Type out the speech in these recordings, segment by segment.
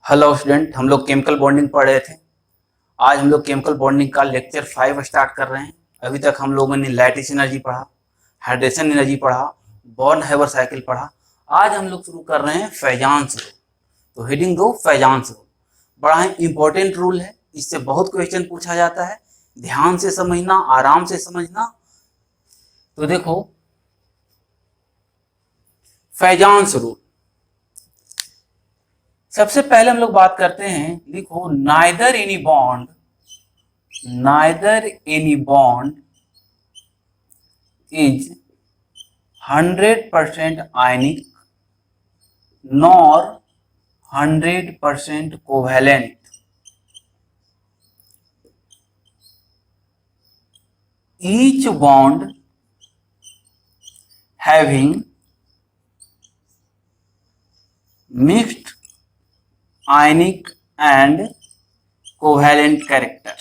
Hello student, हम लोग chemical bonding पढ़ रहे थे। आज हम लोग केमिकल बॉन्डिंग का लेक्चर 5 स्टार्ट कर रहे हैं। अभी तक हम लोगों ने लैटिस एनर्जी पढ़ा, हाइड्रेशन एनर्जी पढ़ा, बॉर्न हाइवर साइकिल पढ़ा। आज हम लोग शुरू कर रहे हैं फैजान्स रूल। तो हेडिंग दो फैजान्स रूल। बड़ा ही इंपॉर्टेंट रूल है, इससे बहुत क्वेश्चन पूछा जाता है। ध्यान से समझना, आराम से समझना। तो देखो फैजान्स रूल। सबसे पहले हम लोग बात करते हैं, लिखो neither any bond is 100% ionic nor 100% covalent. Each bond having mixed ionic and covalent character.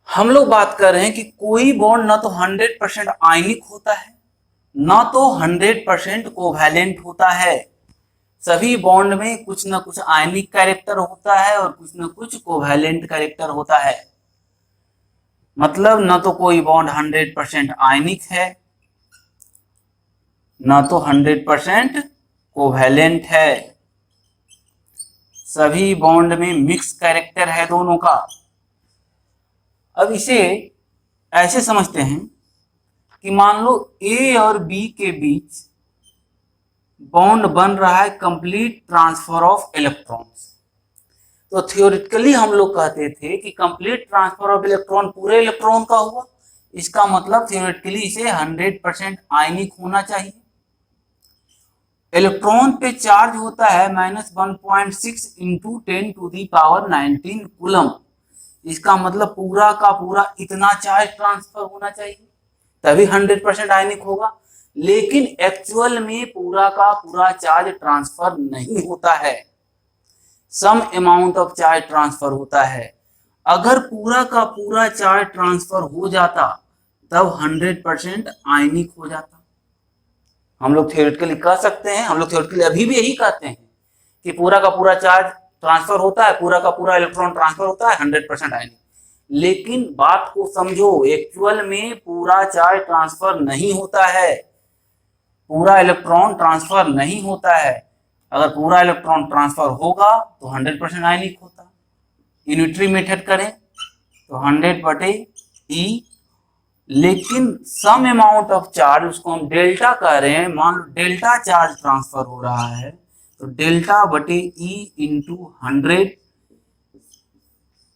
हम लोग बात कर रहे हैं कि कोई बॉन्ड ना तो 100% आयनिक होता है, ना तो 100% कोवैलेंट होता है। सभी बॉन्ड में कुछ ना कुछ आयनिक कैरेक्टर होता है और कुछ ना कुछ कोवैलेंट कैरेक्टर होता है। मतलब ना तो कोई बॉन्ड 100% आयनिक है, ना तो 100% कोवैलेंट है। सभी बॉन्ड में मिक्स कैरेक्टर है दोनों का। अब इसे ऐसे समझते हैं कि मान लो ए और बी के बीच बॉन्ड बन रहा है कंप्लीट ट्रांसफर ऑफ इलेक्ट्रॉन्स। तो थियोरेटिकली हम लोग कहते थे कि कंप्लीट ट्रांसफर ऑफ इलेक्ट्रॉन पूरे इलेक्ट्रॉन का हुआ। इसका मतलब थियोरेटिकली इसे 100% आयनिक होना चाहिए। इलेक्ट्रॉन पे चार्ज होता है -1.6 इंटू 10⁻19 कूलम। इसका मतलब पूरा का पूरा इतना चार्ज ट्रांसफर होना चाहिए, तभी 100% आयनिक होगा। लेकिन एक्चुअल में पूरा का पूरा चार्ज ट्रांसफर नहीं होता है, some amount of charge transfer होता है। अगर पूरा का पूरा चार्ज ट्रांसफर हो जाता तब 100% आयनिक हो जाता। हम लोग थियोरेटिकली कह सकते हैं, हम लोग थियोरेटिकली अभी भी यही कहते हैं कि पूरा का पूरा चार्ज ट्रांसफर होता है, पूरा का पूरा इलेक्ट्रॉन ट्रांसफर होता है, 100% आयनिक। लेकिन बात को समझो, एक्चुअल में पूरा चार्ज ट्रांसफर नहीं होता है, पूरा इलेक्ट्रॉन ट्रांसफर नहीं होता है। अगर पूरा इलेक्ट्रॉन ट्रांसफर होगा तो 100% आयनिक होता। यूनिटरी मेथड करें तो 100/E, लेकिन सम अमाउंट ऑफ चार्ज, उसको हम डेल्टा कह रहे हैं। मान लो डेल्टा चार्ज ट्रांसफर हो रहा है तो डेल्टा/E इंटू 100।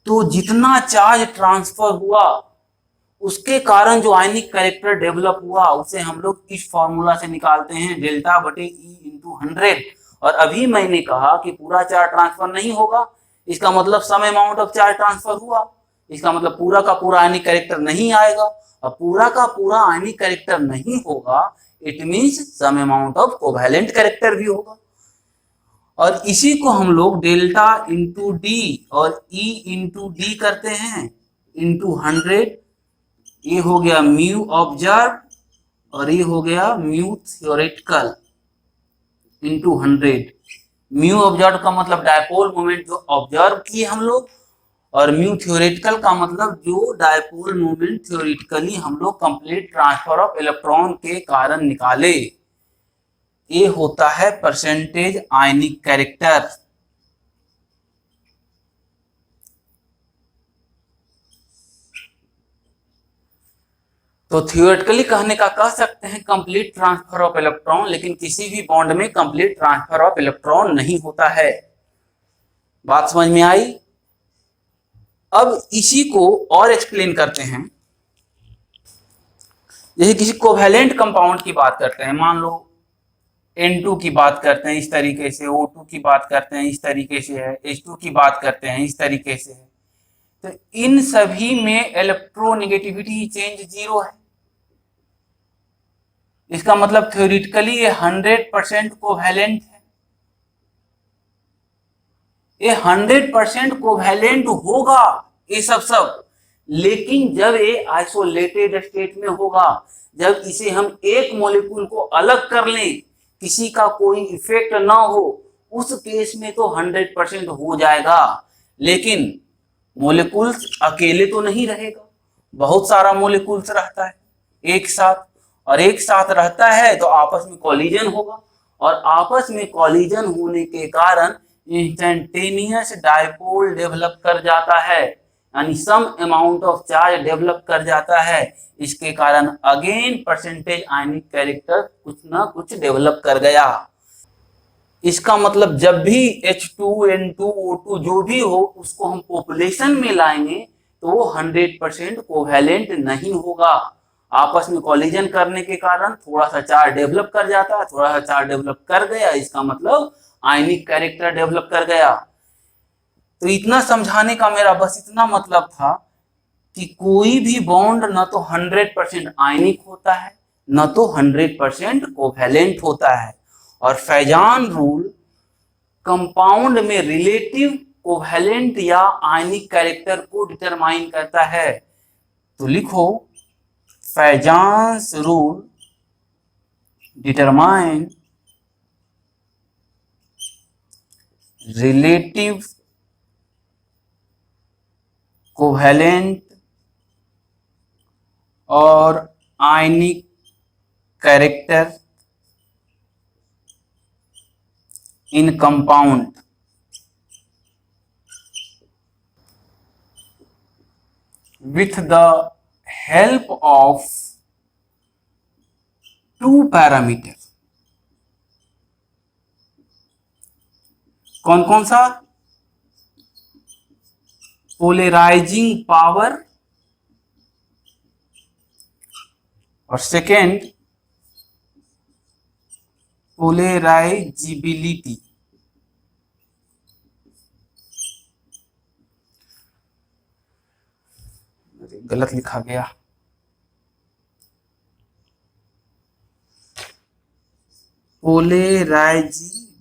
तो जितना चार्ज ट्रांसफर हुआ उसके कारण जो आयनिक कैरेक्टर डेवलप हुआ उसे हम लोग इस फॉर्मूला से निकालते हैं, डेल्टा/E इंटू 100। और अभी मैंने कहा कि पूरा चार्ज ट्रांसफर नहीं होगा, इसका मतलब some amount of charge transfer हुआ। इसका मतलब पूरा का पूरा आयनिक कैरेक्टर नहीं आएगा, और पूरा का पूरा आयनिक कैरेक्टर नहीं होगा, it means some amount of covalent character भी होगा। और इसी को हम लोग डेल्टा इंटू डी और ई इंटू डी करते हैं, इंटू 100। ये हो गया म्यू ऑब्जर्व और ये हो गया mu theoretical into 100। Mu observe का मतलब डायपोल मोमेंट जो ऑब्जर्व किए हम लोग, और म्यू थ्योरेटिकल का मतलब जो डायपोल मोमेंट थ्योरेटिकली हम लोग कंप्लीट ट्रांसफर ऑफ इलेक्ट्रॉन के कारण निकाले। ये होता है परसेंटेज आयनिक कैरेक्टर। तो थियोरेटिकली कहने का कह सकते हैं कंप्लीट ट्रांसफर ऑफ इलेक्ट्रॉन, लेकिन किसी भी बॉन्ड में कंप्लीट ट्रांसफर ऑफ इलेक्ट्रॉन नहीं होता है। बात समझ में आई? अब इसी को और एक्सप्लेन करते हैं। जैसे किसी कोवैलेंट कंपाउंड की बात करते हैं, मान लो N2 की बात करते हैं इस तरीके से, O2 की बात करते हैं इस तरीके से है, H2 की बात करते हैं इस तरीके से है। तो इन सभी में इलेक्ट्रोनेगेटिविटी चेंज 0 है। इसका मतलब थ्योरेटिकली ये 100% कोवैलेंट है। ये 100% कोवैलेंट होगा ये सब, लेकिन जब ये आइसोलेटेड स्टेट में होगा, जब इसे हम एक मॉलिक्यूल को अलग कर लें, किसी का कोई इफेक्ट ना हो, उस केस में तो 100% हो जाएगा। लेकिन मॉलिक्यूल्स अकेले तो नहीं रहेगा, बहुत सारा मॉलिक्यूल्स रहता है एक साथ, और एक साथ रहता है तो आपस में कॉलिजन होगा, और आपस में कॉलिजन होने के कारण इंस्टेंटेनियस डायपोल डेवलप कर जाता है, यानी some amount of charge develop कर जाता है। इसके कारण अगेन परसेंटेज आयनिक कैरेक्टर कुछ ना कुछ डेवलप कर गया। इसका मतलब जब भी H2N2O2 जो भी हो उसको हम पॉपुलेशन में लाएंगे तो वो 100% कोवैलेंट नहीं होगा। आपस में कॉलिजन करने के कारण थोड़ा सा चार्ज डेवलप कर जाता है, थोड़ा सा चार्ज डेवलप कर गया, इसका मतलब आयनिक कैरेक्टर डेवलप कर गया। तो इतना समझाने का मेरा बस इतना मतलब था कि कोई भी बॉन्ड न तो 100% आयनिक होता है, न तो 100% कोवैलेंट होता है। और फैजान रूल कंपाउंड में रिलेटिव कोवैलेंट या आयनिक कैरेक्टर को डिटरमाइन करता है। तो लिखो, फैजान्स रूल डिटरमाइन रिलेटिव कोवैलेंट और आयनिक character in compound with the help of two parameter. कौन कौन सा? पोलराइजिंग पावर और सेकेंड पोलराइजिबिलिटी। गलत लिखा गया, पोलराइजिबिलिटी।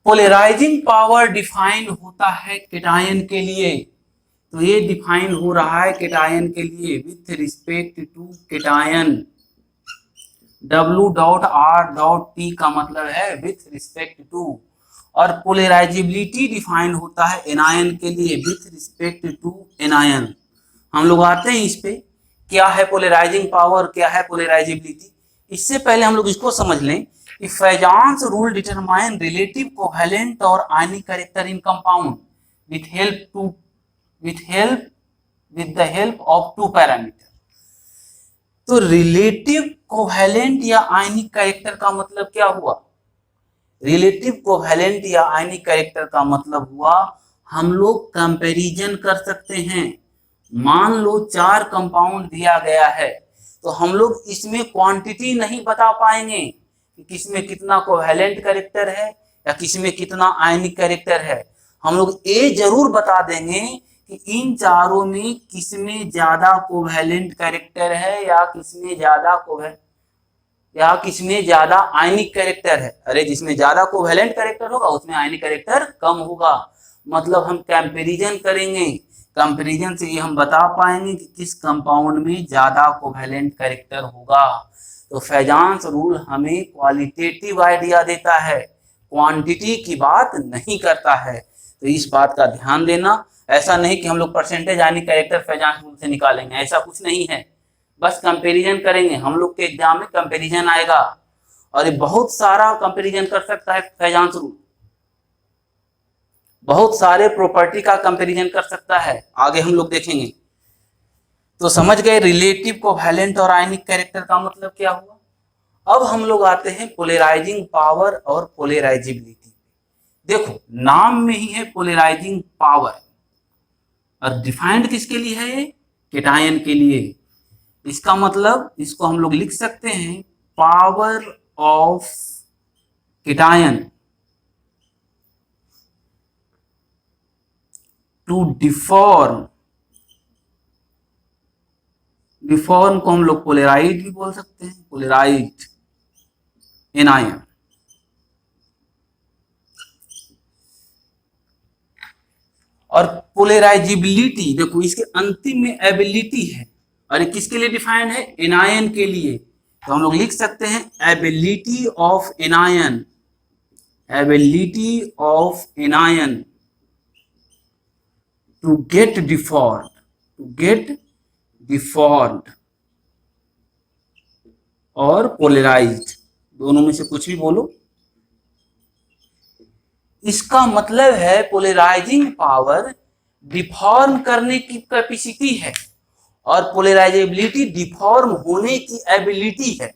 पोलराइजिंग पावर डिफाइन होता है केटायन के लिए, तो ये डिफाइन हो रहा है केटायन के लिए with respect to cation. W.R.T का मतलब है विथ रिस्पेक्ट टू, और पोलराइजिबिलिटी डिफाइन होता है एनायन के लिए विथ रिस्पेक्ट टू एनायन। हम लोग आते हैं इस पे, क्या है पोलराइजिंग पावर, क्या है पोलराइजिबिलिटी। इससे पहले हम लोग इसको समझ लें कि फैजान्स रूल डिटरमाइन रिलेटिव कोवैलेंट और आयनिक character in compound with the help of two parameter. तो रिलेटिव कोवैलेंट या आयनिक कैरेक्टर का मतलब क्या हुआ? रिलेटिव कोवैलेंट या आयनिक कैरेक्टर का मतलब हुआ हम लोग कंपैरिजन कर सकते हैं। मान लो 4 कंपाउंड दिया गया है, तो हम लोग इसमें क्वांटिटी नहीं बता पाएंगे कि किसमें कितना कोवैलेंट कैरेक्टर है या किसमें कितना आयनिक कैरेक्टर है। हम लोग ये जरूर बता देंगे कि इन चारों में किसमें ज्यादा कोवैलेंट कैरेक्टर है या किसमें ज्यादा आयनिक कैरेक्टर है। अरे जिसमें ज्यादा कोवैलेंट कैरेक्टर होगा उसमें आयनिक कैरेक्टर कम होगा। मतलब हम कंपैरिजन करेंगे, कंपैरिजन से ये हम बता पाएंगे कि किस कंपाउंड में ज्यादा कोवैलेंट कैरेक्टर होगा। तो फैजान्स रूल हमें क्वालिटेटिव आइडिया देता है, क्वांटिटी की बात नहीं करता है। तो इस बात का ध्यान देना। ऐसा नहीं कि हम लोग परसेंटेज आयनिक कैरेक्टर फैजान्स रूल से निकालेंगे, ऐसा कुछ नहीं है। बस कंपैरिजन करेंगे, हम लोग के एग्जाम में कंपैरिजन आएगा और ये बहुत सारा कंपैरिजन कर सकता है फैजान्स रूल, बहुत सारे प्रॉपर्टी का कंपैरिजन कर सकता है, आगे हम लोग देखेंगे। तो समझ गए रिलेटिव कोवैलेंट और आयनिक कैरेक्टर का मतलब क्या हुआ। अब हम लोग आते हैं पोलराइजिंग पावर और पोलराइजिबिलिटी। देखो नाम में ही है पोलराइजिंग पावर, और डिफाइंड किसके लिए है? केटायन के लिए। इसका मतलब इसको हम लोग लिख सकते हैं power of cation to deform को हम लोग पोलराइड भी बोल सकते हैं, पोलराइड एनायन। और पोलराइजिबिलिटी देखो इसके अंतिम में एबिलिटी है, और ये किसके लिए डिफाइंड है? एनायन के लिए। तो हम लोग लिख सकते हैं ability of anion, ability of anion to get deformed, to get deformed और पोलराइज्ड, दोनों में से कुछ भी बोलो। इसका मतलब है पोलराइजिंग पावर डिफॉर्म करने की कैपेसिटी है और पोलराइजेबिलिटी डिफॉर्म होने की एबिलिटी है।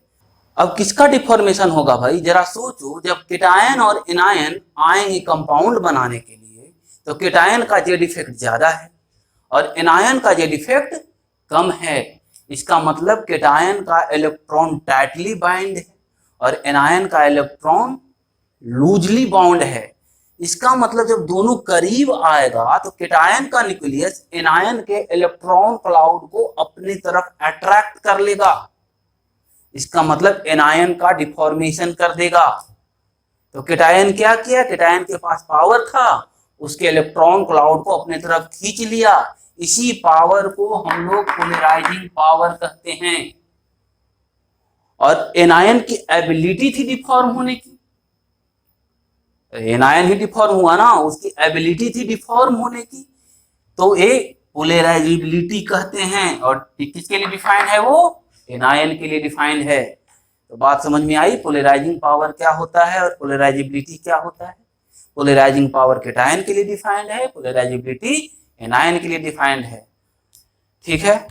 अब किसका डिफॉर्मेशन होगा भाई? जरा सोचो, जब केटायन और एनायन आएंगे कंपाउंड बनाने के लिए तो केटायन का जेड इफेक्ट ज्यादा है और एनायन का जेड इफेक्ट कम है। इसका मतलब केटायन का इलेक्ट्रॉन टाइटली बाइंड है और एनायन का इलेक्ट्रॉन लूजली बाउंड है। इसका मतलब जब दोनों करीब आएगा तो केटायन का न्यूक्लियस एनायन के इलेक्ट्रॉन क्लाउड को अपनी तरफ अट्रैक्ट कर लेगा। इसका मतलब एनायन का डिफॉर्मेशन कर देगा। तो केटायन क्या किया? केटायन के पास पावर था, उसके इलेक्ट्रॉन क्लाउड को अपने तरफ खींच लिया। इसी पावर को हम लोग पोलराइजिंग पावर कहते हैं। और एनायन की एबिलिटी थी डिफॉर्म होने की, एनायन ही डिफॉर्म हुआ ना, उसकी एबिलिटी थी डिफॉर्म होने की, तो ये पोलराइजिबिलिटी कहते हैं। और किसके लिए डिफाइंड है? वो एनायन के लिए डिफाइंड है। तो बात समझ में आई, पोलराइजिंग पावर क्या होता है और पोलराइजिबिलिटी क्या होता है। पोलराइजिंग पावर केटायन के लिए डिफाइंड है, पोलराइजिबिलिटी एनायन के लिए डिफाइंड है। ठीक है,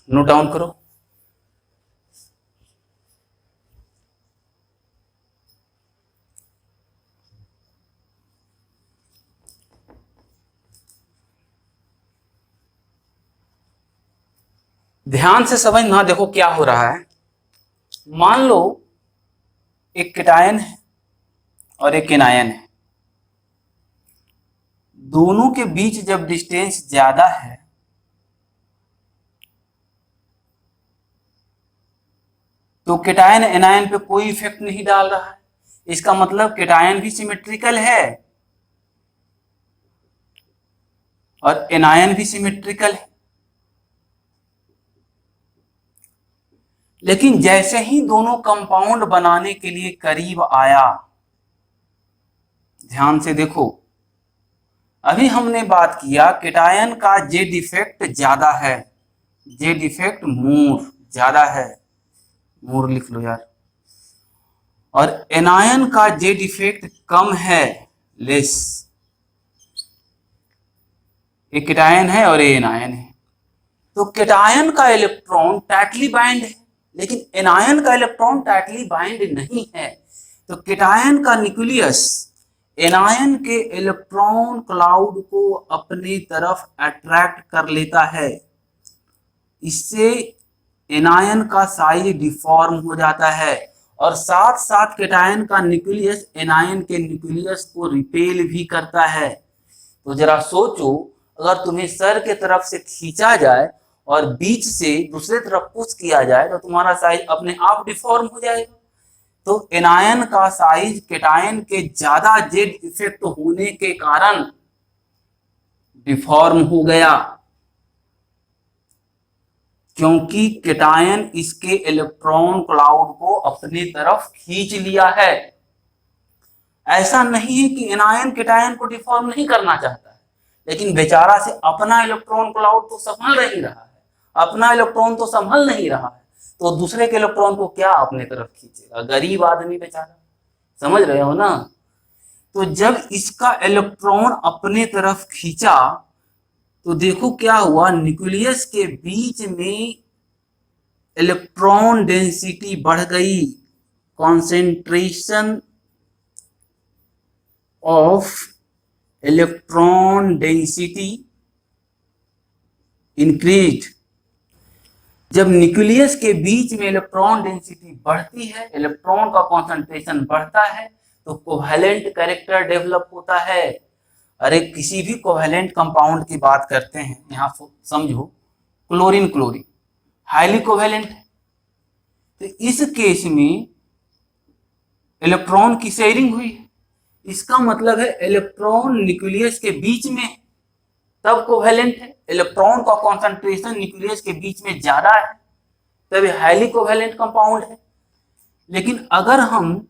नोट डाउन करो। ध्यान से समझना, देखो क्या हो रहा है। मान लो एक केटायन है और एक एनायन है, दोनों के बीच जब डिस्टेंस ज्यादा है तो केटायन एनायन पे कोई इफेक्ट नहीं डाल रहा है। इसका मतलब केटायन भी सिमेट्रिकल है और एनायन भी सिमेट्रिकल है। लेकिन जैसे ही दोनों कंपाउंड बनाने के लिए करीब आया, ध्यान से देखो, अभी हमने बात किया केटायन का जेड इफेक्ट ज्यादा है, जेड इफेक्ट मोर ज्यादा है, मोर लिख लो यार, और एनायन का जेड इफेक्ट कम है, लेस। एक केटायन है और ये एनायन है, तो केटायन का इलेक्ट्रॉन टाइटली बाइंड है लेकिन एनायन का इलेक्ट्रॉन टाइटली बाइंड नहीं है। तो केटायन का न्यूक्लियस एनायन के इलेक्ट्रॉन क्लाउड को अपनी तरफ अट्रैक्ट कर लेता है। इससे एनायन का साइज डिफॉर्म हो जाता है और साथ साथ केटायन का न्यूक्लियस एनायन के न्यूक्लियस को रिपेल भी करता है। तो जरा सोचो, अगर तुम्हें सर के तरफ से खींचा जाए और बीच से दूसरे तरफ पुश किया जाए तो तुम्हारा साइज अपने आप डिफॉर्म हो जाएगा। तो एनायन का साइज केटायन के ज्यादा जेड इफेक्ट होने के कारण डिफॉर्म हो गया, क्योंकि केटायन इसके इलेक्ट्रॉन क्लाउड को अपनी तरफ खींच लिया है। ऐसा नहीं है कि एनायन केटायन को डिफॉर्म नहीं करना चाहता है, लेकिन बेचारा से अपना इलेक्ट्रॉन क्लाउड तो संभल नहीं रहा है, अपना इलेक्ट्रॉन तो संभल नहीं रहा है, तो दूसरे के इलेक्ट्रॉन को क्या अपने तरफ खींचेगा? गरीब आदमी बेचारा, समझ रहे हो ना। तो जब इसका इलेक्ट्रॉन अपने तरफ खींचा तो देखो क्या हुआ, न्यूक्लियस के बीच में इलेक्ट्रॉन डेंसिटी बढ़ गई, concentration of electron density increase. जब न्यूक्लियस के बीच में इलेक्ट्रॉन डेंसिटी बढ़ती है, इलेक्ट्रॉन का कॉन्सेंट्रेशन बढ़ता है, तो कोवैलेंट कैरेक्टर डेवलप होता है। अरे किसी भी कोवैलेंट कंपाउंड की बात करते हैं, यहाँ समझो क्लोरीन, क्लोरीन हाईली कोवैलेंट है, तो इस केस में इलेक्ट्रॉन की शेयरिंग हुई है, इसका मतलब है इलेक्ट्रॉन न्यूक्लियस के बीच में तब कोवेलेंट है, इलेक्ट्रॉन का कॉन्सेंट्रेशन न्यूक्लियस के बीच में ज्यादा है तब हाईली कोवेलेंट कंपाउंड है। लेकिन अगर हम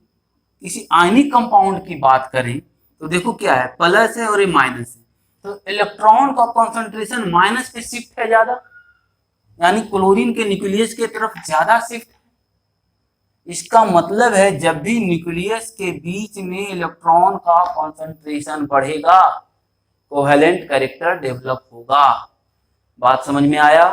किसी आयनिक कंपाउंड की बात करें तो देखो क्या है, प्लस है और ये माइनस है, तो इलेक्ट्रॉन का कॉन्सेंट्रेशन माइनस पे शिफ्ट है ज्यादा, यानी क्लोरीन के न्यूक्लियस की तरफ ज्यादा शिफ्ट है। इसका मतलब है जब भी न्यूक्लियस के बीच में इलेक्ट्रॉन का कॉन्सेंट्रेशन बढ़ेगा कोवेलेंट कैरेक्टर डेवलप होगा। बात समझ में आया?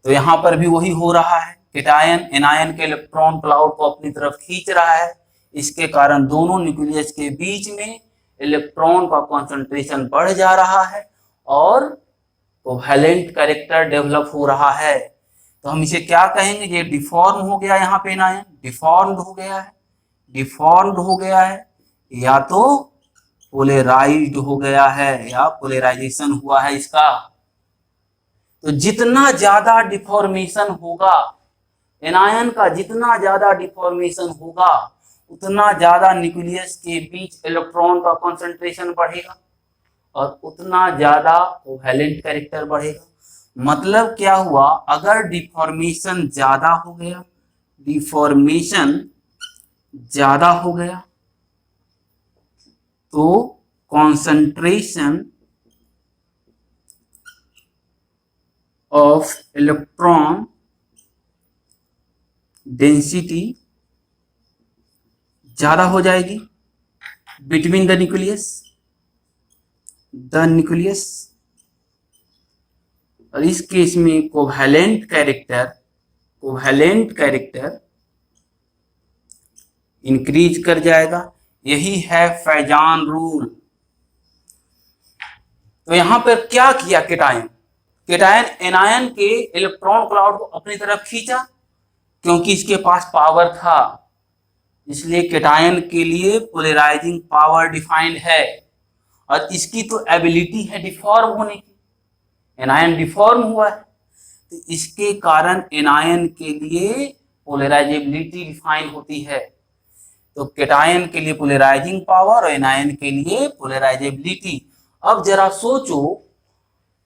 तो यहां पर भी वही हो रहा है, केटायन एनायन के इलेक्ट्रॉन क्लाउड को अपनी तरफ खींच रहा है, इसके कारण दोनों न्यूक्लियस के बीच में इलेक्ट्रॉन का कॉन्सेंट्रेशन बढ़ जा रहा है और कोवेलेंट कैरेक्टर डेवलप हो रहा है। तो हम इसे क्या कहेंगे, ये डिफॉर्म हो गया, यहाँ पे एनायन डिफॉर्म्ड हो गया है, डिफॉर्म्ड हो गया है, या तो पोलराइज्ड हो गया है या पोलराइजेशन हुआ है इसका। तो जितना ज्यादा डिफॉर्मेशन होगा एनायन का, जितना ज्यादा डिफॉर्मेशन होगा उतना ज्यादा न्यूक्लियस के बीच इलेक्ट्रॉन का कॉन्सेंट्रेशन बढ़ेगा और उतना ज्यादा कोवेलेंट कैरेक्टर बढ़ेगा। मतलब क्या हुआ, अगर डिफॉर्मेशन ज्यादा हो गया, डिफॉर्मेशन ज्यादा हो गया तो कॉन्सेंट्रेशन ऑफ इलेक्ट्रॉन डेंसिटी ज्यादा हो जाएगी बिटवीन द न्यूक्लियस, और इस केस में कोवेलेंट कैरेक्टर इंक्रीज कर जाएगा। यही है फैजान रूल। तो यहां पर क्या किया केटायन एनायन के इलेक्ट्रॉन क्लाउड को अपनी तरफ खींचा, क्योंकि इसके पास पावर था, इसलिए केटायन के लिए पोलराइजिंग पावर डिफाइंड है और इसकी तो एबिलिटी है डिफॉर्म होने की, एनायन डिफॉर्म हुआ है तो इसके कारण एनायन के लिए पोलराइजेबिलिटी डिफाइन होती है। तो केटायन के लिए पोलराइजिंग पावर और एनायन के लिए पोलराइजेबिलिटी। अब जरा सोचो,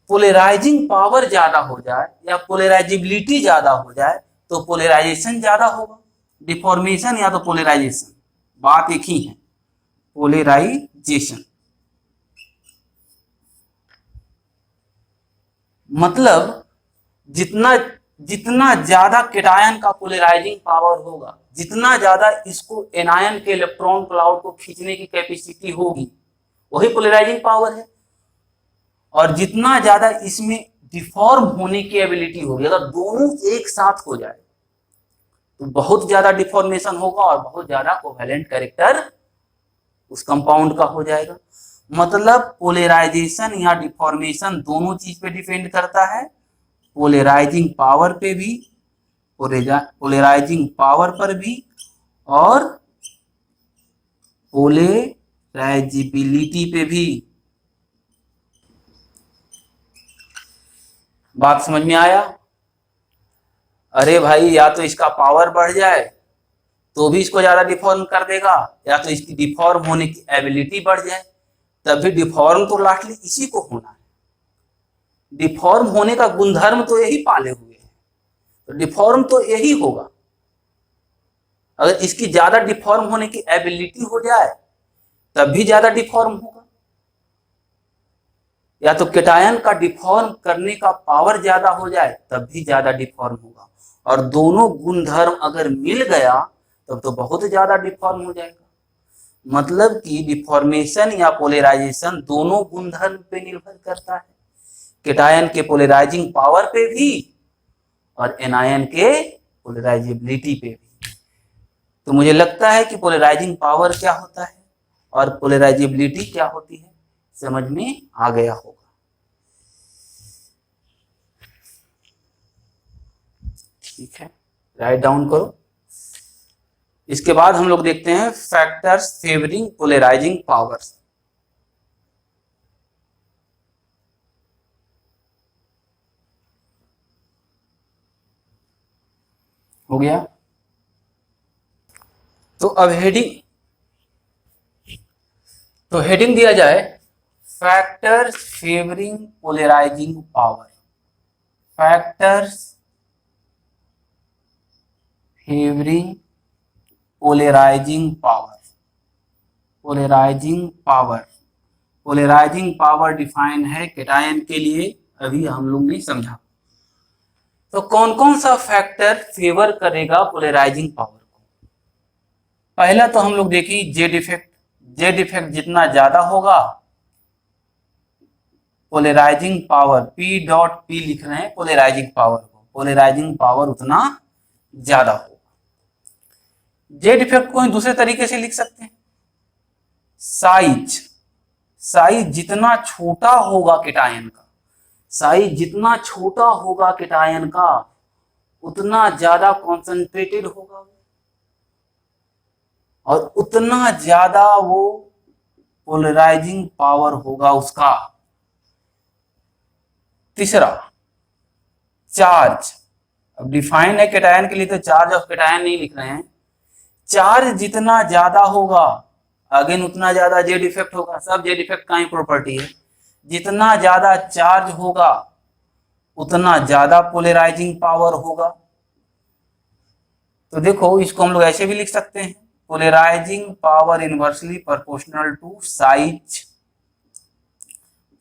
पोलराइजिंग पावर ज्यादा हो जाए या पोलराइजेबिलिटी ज्यादा हो जाए तो पोलराइजेशन ज्यादा होगा, डिफॉर्मेशन या तो पोलराइजेशन, बात एक ही है, पोलराइजेशन। मतलब जितना ज्यादा केटायन का पोलराइजिंग पावर होगा, जितना ज्यादा इसको एनायन के इलेक्ट्रॉन क्लाउड को खींचने की कैपेसिटी होगी, वही पोलराइजिंग पावर है। और जितना ज्यादा इसमें डिफॉर्म होने की एबिलिटी होगी, अगर दोनों एक साथ हो जाए तो बहुत ज्यादा डिफॉर्मेशन होगा और बहुत ज्यादा कोवेलेंट कैरेक्टर उस कंपाउंड का हो जाएगा। मतलब पोलराइजेशन या डिफॉर्मेशन दोनों चीज पे डिपेंड करता है, पोलराइजिंग पावर पे भी, पोलराइजिंग पावर पर भी और पोलराइजिबिलिटी पे भी। बात समझ में आया? अरे भाई, या तो इसका पावर बढ़ जाए तो भी इसको ज्यादा डिफॉर्म कर देगा, या तो इसकी डिफॉर्म होने की एबिलिटी बढ़ जाए तब भी डिफॉर्म तो लास्टली इसी को होना है। डिफॉर्म होने का गुणधर्म तो यही पाले हुए है, तो डिफॉर्म तो यही होगा। अगर इसकी ज्यादा डिफॉर्म होने की एबिलिटी हो जाए तब भी ज्यादा डिफॉर्म होगा, या तो केटायन का डिफॉर्म करने का पावर ज्यादा हो जाए तब भी ज्यादा डिफॉर्म होगा, और दोनों गुणधर्म अगर मिल गया तब तो बहुत ज्यादा डिफॉर्म हो जाएगा। मतलब कि डिफॉर्मेशन या पोलराइजेशन दोनों गुणधर्म पे निर्भर करता है, केटायन के पोलराइजिंग पावर पे भी और एनायन के पोलराइजेबिलिटी पे भी। तो मुझे लगता है कि पोलराइजिंग पावर क्या होता है और पोलराइजेबिलिटी क्या होती है समझ में आ गया होगा। ठीक है, राइट डाउन करो। इसके बाद हम लोग देखते हैं फैक्टर्स फेवरिंग पोलराइजिंग पावर्स। हो गया? तो अब हेडिंग तो हेडिंग दिया जाए factors favouring polarising power, factors favouring polarising power, polarising power, polarising power define है कैटायन के लिए, अभी हम लोग ने समझा। तो कौन कौन सा फैक्टर फेवर करेगा पोलराइजिंग पावर को? पहला तो हम लोग देखिए जेड इफेक्ट, जेड इफेक्ट जितना ज्यादा होगा polarising power, P dot P लिख रहे हैं पोलराइजिंग पावर को, पोलराइजिंग पावर उतना ज्यादा होगा। जेड इफेक्ट को दूसरे तरीके से लिख सकते हैं, साइज, साइज जितना छोटा होगा कैटायन का, साइज जितना छोटा होगा कैटायन का उतना ज्यादा कॉन्सेंट्रेटेड होगा और उतना ज्यादा वो पोलराइजिंग पावर होगा उसका। तीसरा चार्ज, अब डिफाइन है कैटायन के लिए तो चार्ज ऑफ कैटायन नहीं लिख रहे हैं, चार्ज जितना ज्यादा होगा अगेन उतना ज्यादा जेड इफेक्ट होगा, सब जेड इफेक्ट का ही प्रॉपर्टी है, जितना ज्यादा चार्ज होगा उतना ज्यादा पोलराइजिंग पावर होगा। तो देखो इसको हम लोग ऐसे भी लिख सकते हैं, polarising power inversely proportional to size,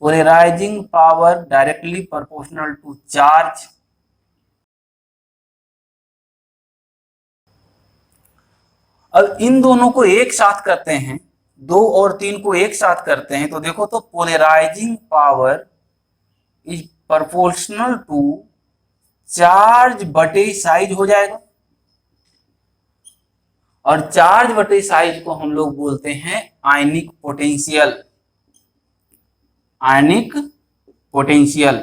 polarising power directly proportional to charge. अब इन दोनों को एक साथ करते हैं, 2 और 3 को एक साथ करते हैं तो देखो तो polarising power is proportional to charge बटे साइज हो जाएगा, और चार्ज बटे साइज को हम लोग बोलते हैं आयनिक पोटेंशियल, आयनिक पोटेंशियल।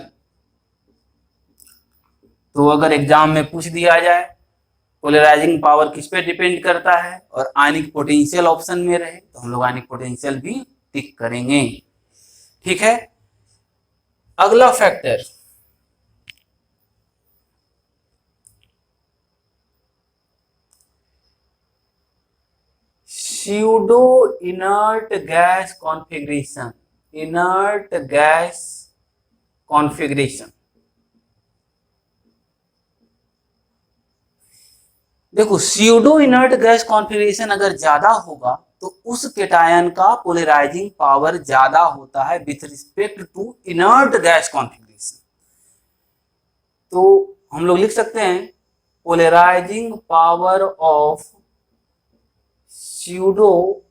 तो अगर एग्जाम में पूछ दिया जाए पोलराइजिंग पावर किस पे डिपेंड करता है और आयनिक पोटेंशियल ऑप्शन में रहे तो हम लोग आयनिक पोटेंशियल भी टिक करेंगे। ठीक है, अगला factor pseudo inert gas configuration, inert gas configuration. देखो स्यूडो इनर्ट गैस कॉन्फ़िगरेशन अगर ज्यादा होगा तो उस कैटायन का पोलराइजिंग पावर ज्यादा होता है with respect to inert gas configuration. तो हम लोग लिख सकते हैं polarising power of pseudo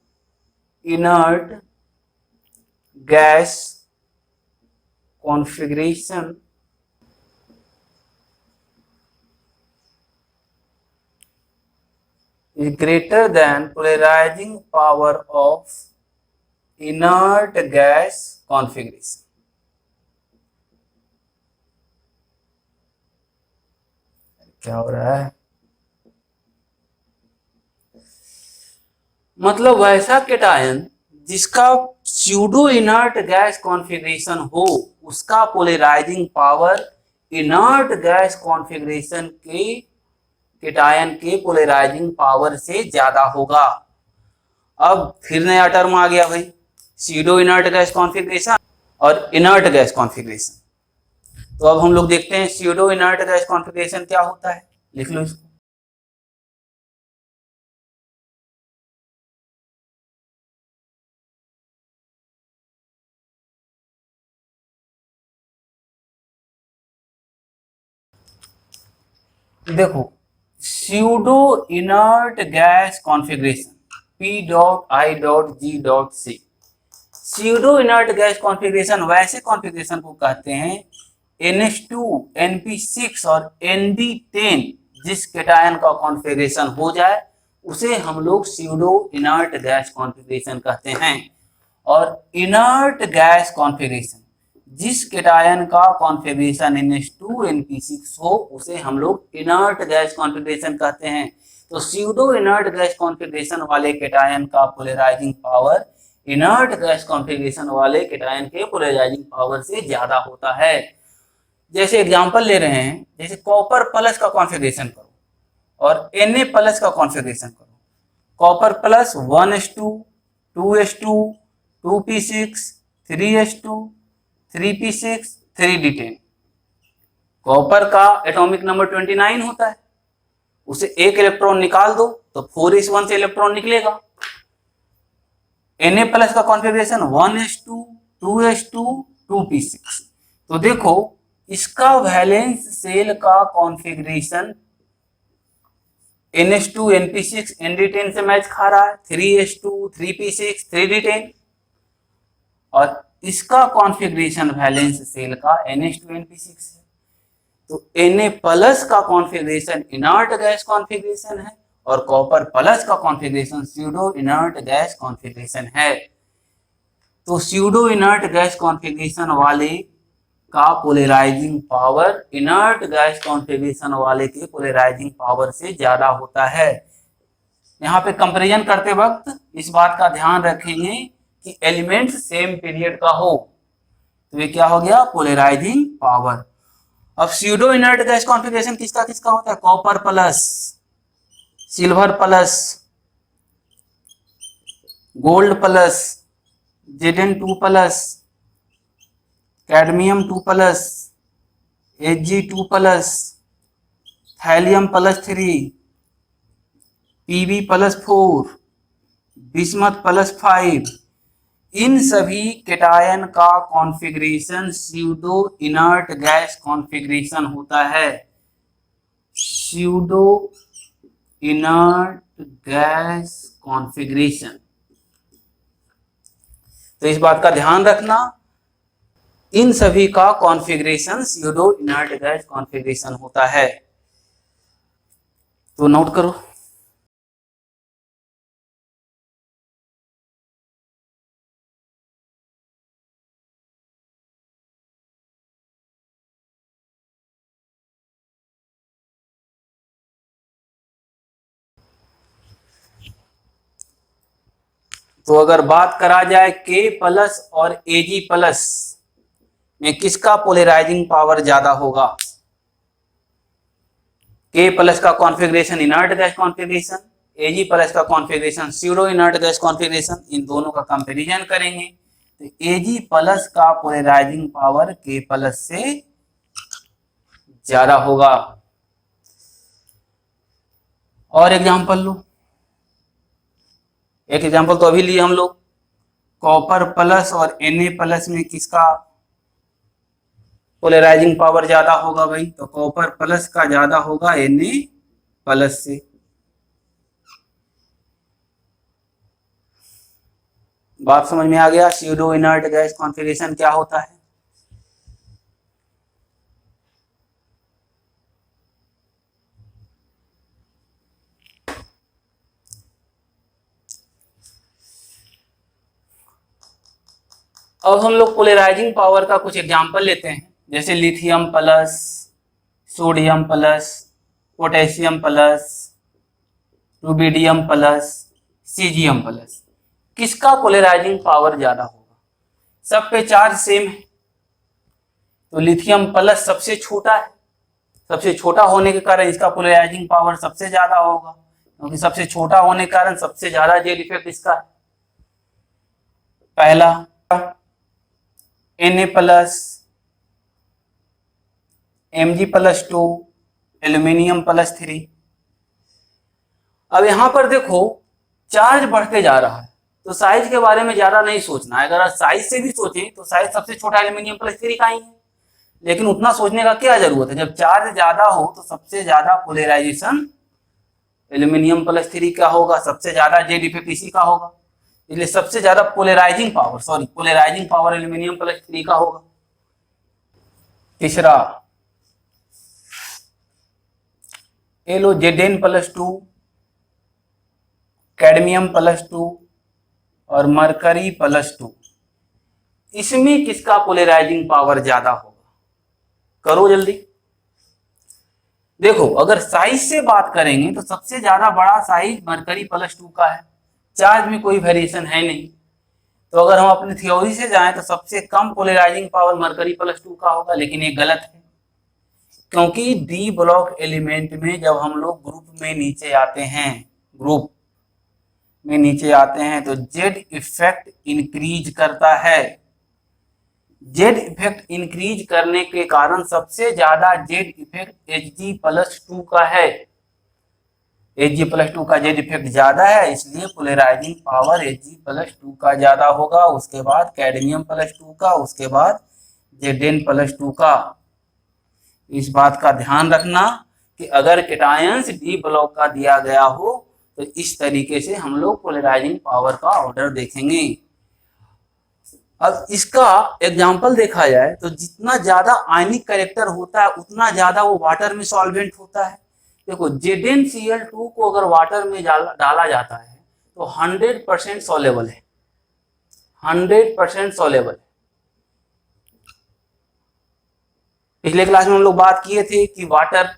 inert gas configuration is greater than polarizing power of inert gas configuration। क्या हो रहा है? मतलब वैसा कैटायन जिसका स्यूडो इनर्ट गैस कॉन्फ़िगरेशन हो उसका polarising power inert gas configuration के कैटायन के पोलराइजिंग पावर से ज्यादा होगा। अब फिर नया टर्म आ गया भाई, स्यूडो इनर्ट गैस कॉन्फ़िगरेशन और इनर्ट गैस कॉन्फ़िगरेशन। तो अब हम लोग देखते हैं स्यूडो इनर्ट गैस कॉन्फ़िगरेशन क्या होता है, लिख लो इसको। देखो pseudo inert gas configuration P.I.G.C, pseudo inert gas configuration वैसे कॉन्फ़िगरेशन को कहते हैं NH2, NP6 और ND10 जिस कैटायन का कॉन्फ़िगरेशन हो जाए उसे हम लोग स्यूडो इनर्ट गैस कॉन्फ़िगरेशन कहते हैं। और इनर्ट गैस कॉन्फ़िगरेशन जिस कैटायन का कॉन्फ़िगरेशन NH2, NP6 हो उसे हम लोग इनर्ट गैस कॉन्फ़िगरेशन कहते हैं। तो स्यूडो इनर्ट गैस कॉन्फ़िगरेशन वाले कैटायन का polarising power inert gas configuration वाले कैटायन के पोलराइजिंग पावर से ज्यादा होता है। जैसे एग्जांपल ले रहे हैं, जैसे कॉपर प्लस का कॉन्फ़िगरेशन करो और Na प्लस का कॉन्फ़िगरेशन करो, copper plus 1s2, 2s2, 2p6, 3s2, 3p6, 3d10। Copper का एटॉमिक नंबर 29 होता है, उसे एक इलेक्ट्रॉन निकाल दो तो 4s1 से इलेक्ट्रॉन निकलेगा। Na प्लस का कॉन्फ़िगरेशन 1s2, 2s2, 2p6। तो देखो इसका वैलेंस सेल का कॉन्फ़िगरेशन ns2, np6, nd10 से मैच खा रहा है, 3s2, 3p6, 3d10, और इसका कॉन्फ़िगरेशन वैलेंस सेल का ns2, np6 है। तो Na प्लस का कॉन्फ़िगरेशन इनर्ट गैस कॉन्फ़िगरेशन है और कॉपर प्लस का configuration pseudo inert gas configuration है। तो स्यूडो इनर्ट गैस कॉन्फ़िगरेशन वाले का polarising power inert gas configuration वाले के पोलराइजिंग पावर से ज्यादा होता है। यहाँ पे कंपैरिजन करते वक्त इस बात का ध्यान रखेंगे कि एलिमेंट्स सेम पीरियड का हो, तो ये क्या हो गया, पोलराइजिंग पावर। अब स्यूडो इनर्ट गैस कॉन्फ़िगरेशन किसका किसका होता है, copper plus, silver plus, gold plus, Zn2 plus, cadmium 2 plus, Hg2 plus, thallium plus 3, Pb plus 4, bismuth plus 5। इन सभी केटायन का configuration pseudo inert gas configuration होता है, स्यूडो इनर्ट गैस कॉन्फ़िगरेशन। तो इस बात का ध्यान रखना, इन सभी का configuration pseudo inert gas configuration होता है। तो नोट करो। तो अगर बात करा जाए K प्लस और Ag प्लस में किसका पोलराइजिंग पावर ज्यादा होगा, K प्लस का configuration inert gas configuration, Ag plus का configuration pseudo inert gas configuration, इन दोनों का कंपैरिजन करेंगे तो Ag प्लस का पोलराइजिंग पावर K प्लस से ज्यादा होगा। और एग्जांपल लो, एक एग्जांपल तो अभी लिए हम लोग, कॉपर प्लस और Na प्लस में किसका पोलराइजिंग पावर ज्यादा होगा भाई, तो कॉपर प्लस का ज्यादा होगा Na प्लस से। बात समझ में आ गया, स्यूडो इनर्ट गैस कॉन्फ़िगरेशन क्या होता है। अब हम लोग पोलराइजिंग पावर का कुछ एग्जांपल लेते हैं, जैसे lithium plus, sodium plus, potassium plus, rubidium plus, caesium plus, किसका पोलराइजिंग पावर ज्यादा होगा। सब पे चार्ज सेम है, तो लिथियम प्लस सबसे छोटा है, सबसे छोटा होने के कारण इसका पोलराइजिंग पावर सबसे ज्यादा होगा, क्योंकि सबसे छोटा होने के कारण सबसे ज्यादा जेल इफेक्ट इसका है। पहला Na plus, Mg plus 2, aluminium plus 3। अब यहां पर देखो चार्ज बढ़ते जा रहा है, तो साइज के बारे में ज्यादा नहीं सोचना है। अगर साइज से भी सोचे तो साइज सबसे छोटा एल्यूमिनियम प्लस 3 का ही है, लेकिन उतना सोचने का क्या जरूरत है, जब चार्ज ज्यादा हो तो सबसे ज्यादा पोलराइजेशन एल्यूमिनियम प्लस 3 का होगा, सबसे ज्यादा जेड इफेक्ट इसी का होगा, इसलिए सबसे ज्यादा पोलराइजिंग पावर एल्यूमिनियम प्लस 3 का होगा। तीसरा एलो Zn प्लस 2, कैडमियम प्लस 2 और मरकरी प्लस 2, इसमें किसका पोलराइजिंग पावर ज्यादा होगा, करो जल्दी। देखो अगर साइज से बात करेंगे तो सबसे ज्यादा बड़ा साइज मरकरी प्लस 2 का है, चार्ज में कोई वेरिएशन है नहीं, तो अगर हम अपनी थ्योरी से जाएं तो सबसे कम पोलराइजिंग पावर मरकरी प्लस 2 का होगा, लेकिन ये गलत है, क्योंकि डी ब्लॉक एलिमेंट में जब हम लोग ग्रुप में नीचे आते हैं, ग्रुप में नीचे आते हैं तो जेड इफेक्ट इंक्रीज करता है। जेड इफेक्ट इंक्रीज करने के कारण सबसे ज्यादा जेड इफेक्ट Hg+2 का है। Hg+2 का जेड इफेक्ट ज्यादा है, इसलिए पोलराइजिंग पावर Hg+2 का ज्यादा होगा, उसके बाद कैडमियम+2 का, उसके बाद Zn+2 का। इस बात का ध्यान रखना कि अगर कैटायंस डी ब्लॉक का दिया गया हो तो इस तरीके से हम लोग पोलराइजिंग पावर का ऑर्डर देखेंगे। अब इसका एग्जांपल देखा जाए तो जितना ज्यादा आयनिक कैरेक्टर होता है उतना ज्यादा वो वाटर में सॉल्वेंट होता है। देखो ZnCl2 को अगर वाटर में डाला जाता है तो 100% सॉलेबल है, 100% सॉलेबल है। पिछले क्लास में हम लोग बात किए थे कि वाटर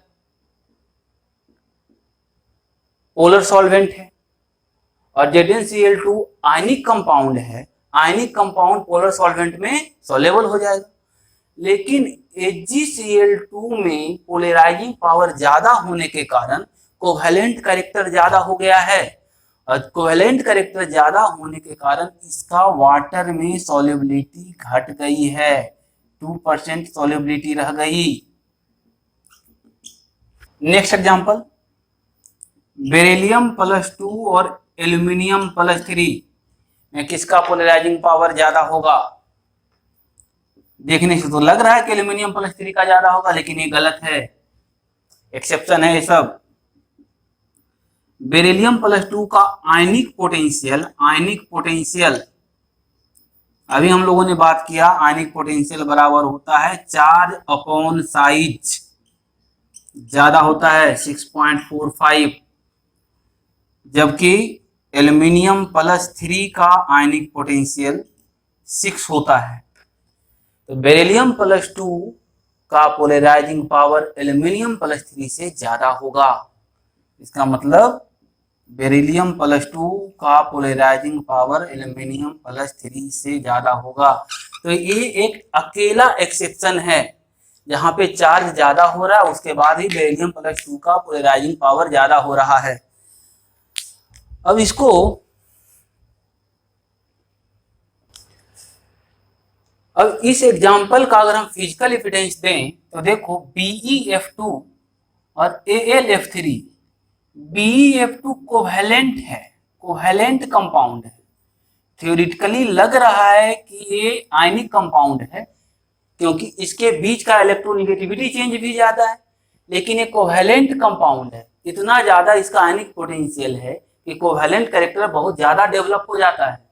पोलर सॉल्वेंट है और ZnCl2 आयनिक कंपाउंड है, आयनिक कंपाउंड पोलर सॉल्वेंट में सॉलेबल हो जाएगा। लेकिन HgCl2 में पोलराइजिंग पावर ज्यादा होने के कारण कोवेलेंट कैरेक्टर ज्यादा हो गया है और कोवेलेंट कैरेक्टर ज्यादा होने के कारण इसका वाटर में सॉल्युबिलिटी घट गई है, 2% सॉल्युबिलिटी रह गई। नेक्स्ट एग्जांपल, बेरिलियम+2 और एल्यूमिनियम+3 में किसका पोलराइजिंग पावर ज्यादा होगा? देखने से तो लग रहा है कि एल्यूमिनियम+3 का ज्यादा होगा, लेकिन ये गलत है, एक्सेप्शन है ये सब। बेरिलियम+2 का आयनिक पोटेंशियल अभी हम लोगों ने बात किया, आयनिक पोटेंशियल बराबर होता है चार्ज अपॉन साइज, ज्यादा होता है 6.45, जबकि एल्यूमिनियम+3 का आयनिक पोटेंशियल 6 होता है। तो बेरिलियम+2 का पोलराइजिंग पावर एल्यूमिनियम+3 से ज्यादा होगा। इसका मतलब बेरिलियम+2 का पोलराइजिंग पावर एल्यूमिनियम+3 से ज्यादा होगा। तो ये एक अकेला एक्सेप्शन है जहां पे चार्ज ज्यादा हो रहा है, उसके बाद ही बेरिलियम+2 का पोलराइजिंग पावर ज्यादा हो रहा है। अब इसको अब इस एग्जाम्पल का अगर हम फिजिकल एविडेंस दें तो देखो BeF2 और AlF3, BeF2 कोवेलेंट है, कोवेलेंट कंपाउंड है। थ्योरेटिकली लग रहा है कि ये आयनिक कंपाउंड है क्योंकि इसके बीच का इलेक्ट्रोनेगेटिविटी चेंज भी ज्यादा है, लेकिन ये कोवेलेंट कंपाउंड है, इतना ज्यादा इसका आयनिक पोटेंशियल है कि कोवेलेंट कैरेक्टर बहुत ज्यादा डेवलप हो जाता है,